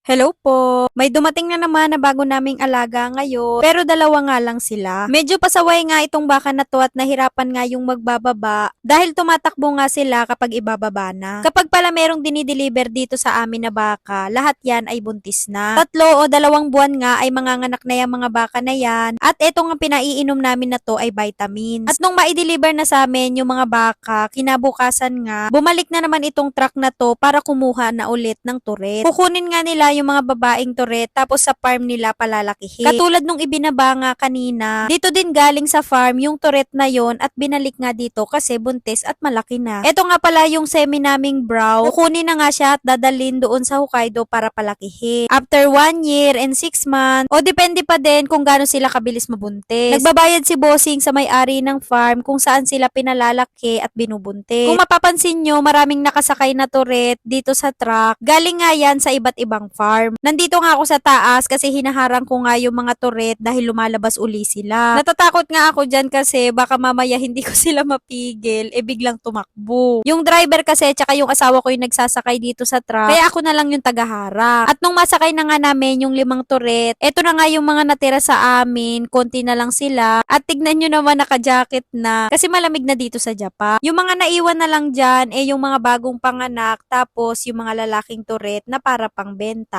Hello po. May dumating na naman na bago naming alaga ngayon, pero dalawa nga lang sila. Medyo pasaway nga itong baka na to at nahirapan nga yung magbababa dahil tumatakbo nga sila kapag ibababa na. Kapag pala merong dinideliver dito sa amin na baka, lahat yan ay buntis na. 3 o 2 buwan nga ay manganganak na yung mga baka na yan at eto nga pinaiinom namin na to ay vitamins. At nung ma-deliver na sa amin yung mga baka, kinabukasan nga, bumalik na naman itong truck na to para kumuha na ulit ng turret. Kukunin nga nila yung mga babaeng turret tapos sa farm nila palalakihin. Katulad nung ibinaba nga kanina, dito din galing sa farm yung turret na yon at binalik nga dito kasi buntis at malaki na. Ito nga pala yung semi naming brow. Kukunin na nga siya at dadalhin doon sa Hokkaido para palakihin. After 1 year and 6 months, o depende pa din kung gaano sila kabilis mabuntis. Nagbabayad si Bossing sa may-ari ng farm kung saan sila pinalalaki at binubuntis. Kung mapapansin nyo, maraming nakasakay na turret dito sa truck. Galing nga yan sa iba't ibang farm. Nandito nga ako sa taas kasi hinaharang ko nga yung mga turret dahil lumalabas uli sila. Natatakot nga ako dyan kasi baka mamaya hindi ko sila mapigil, biglang tumakbo. Yung driver kasi tsaka yung asawa ko yung nagsasakay dito sa truck, kaya ako na lang yung tagaharap. At nung masakay na nga namin yung 5 turret, eto na nga yung mga natira sa amin, konti na lang sila. At tignan nyo naman naka-jacket na kasi malamig na dito sa Japan. Yung mga naiwan na lang dyan, yung mga bagong panganak, tapos yung mga lalaking turret na para pang benta.